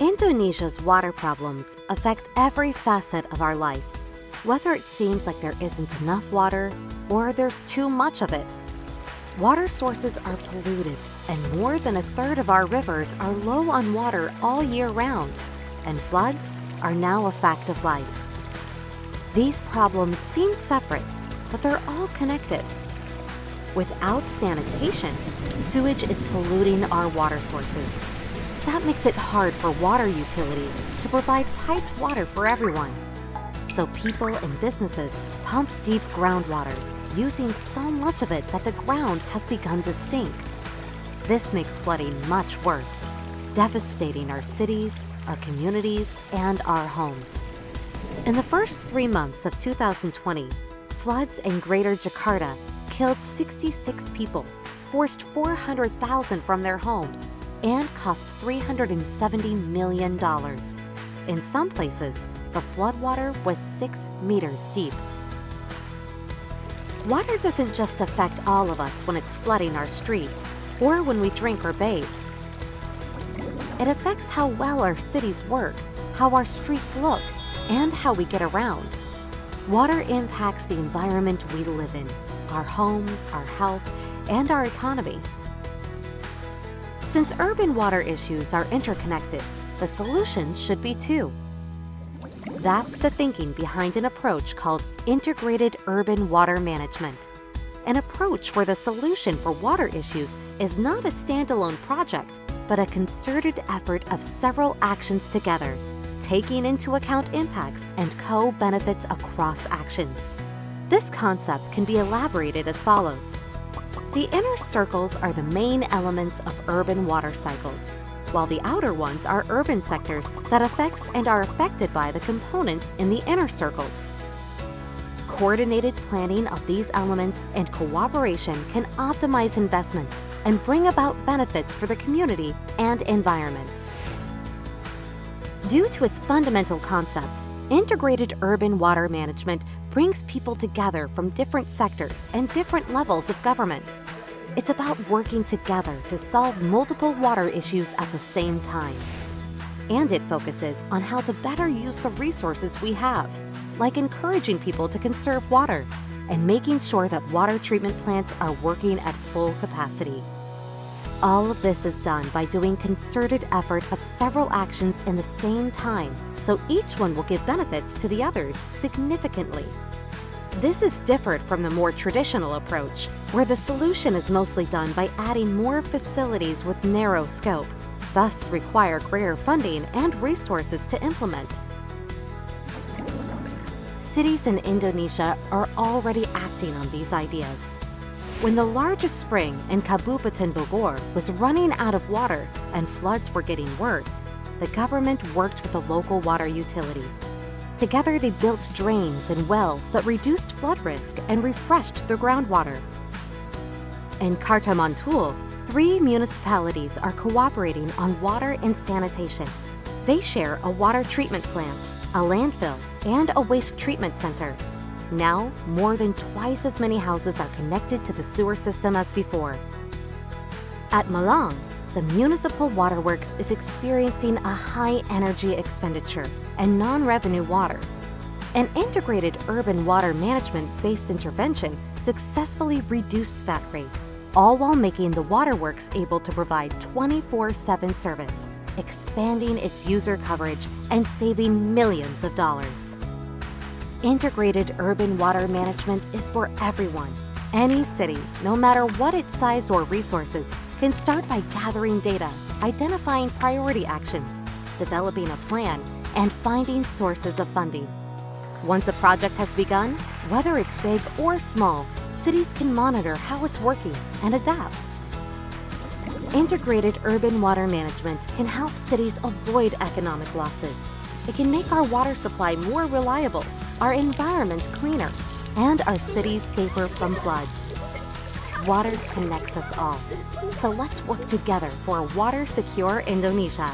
Indonesia's water problems affect every facet of our life, whether it seems like there isn't enough water or there's too much of it. Water sources are polluted, and more than a third of our rivers are low on water all year round, and floods are now a fact of life. These problems seem separate, but they're all connected. Without sanitation, sewage is polluting our water sources. That makes it hard for water utilities to provide piped water for everyone. So people and businesses pump deep groundwater, using so much of it that the ground has begun to sink. This makes flooding much worse, devastating our cities, our communities, and our homes. In the first 3 months of 2020, floods in Greater Jakarta killed 66 people, forced 400,000 from their homes, and cost $370 million. In some places, the floodwater was 6 meters deep. Water doesn't just affect all of us when it's flooding our streets or when we drink or bathe. It affects how well our cities work, how our streets look, and how we get around. Water impacts the environment we live in, our homes, our health, and our economy. Since urban water issues are interconnected, the solutions should be too. That's the thinking behind an approach called integrated urban water management. An approach where the solution for water issues is not a standalone project, but a concerted effort of several actions together, taking into account impacts and co-benefits across actions. This concept can be elaborated as follows. The inner circles are the main elements of urban water cycles, while the outer ones are urban sectors that affects and are affected by the components in the inner circles. Coordinated planning of these elements and cooperation can optimize investments and bring about benefits for the community and environment. Due to its fundamental concept, integrated urban water management brings people together from different sectors and different levels of government. It's about working together to solve multiple water issues at the same time. And it focuses on how to better use the resources we have, like encouraging people to conserve water and making sure that water treatment plants are working at full capacity. All of this is done by doing concerted effort of several actions in the same time, so each one will give benefits to the others significantly. This is different from the more traditional approach, where the solution is mostly done by adding more facilities with narrow scope, thus require greater funding and resources to implement. Cities in Indonesia are already acting on these ideas. When the largest spring in Kabupaten Bogor was running out of water and floods were getting worse, the government worked with the local water utility. Together, they built drains and wells that reduced flood risk and refreshed the groundwater. In Kartamantul, 3 municipalities are cooperating on water and sanitation. They share a water treatment plant, a landfill, and a waste treatment center. Now, more than twice as many houses are connected to the sewer system as before. At Malang, the municipal waterworks is experiencing a high energy expenditure and non-revenue water. An integrated urban water management-based intervention successfully reduced that rate, all while making the waterworks able to provide 24/7 service, expanding its user coverage and saving millions of dollars. Integrated urban water management is for everyone. Any city, no matter what its size or resources, can start by gathering data, identifying priority actions, developing a plan, and finding sources of funding. Once a project has begun, whether it's big or small, cities can monitor how it's working and adapt. Integrated urban water management can help cities avoid economic losses. It can make our water supply more reliable, our environment cleaner, and our cities safer from floods. Water connects us all. So let's work together for a water-secure Indonesia.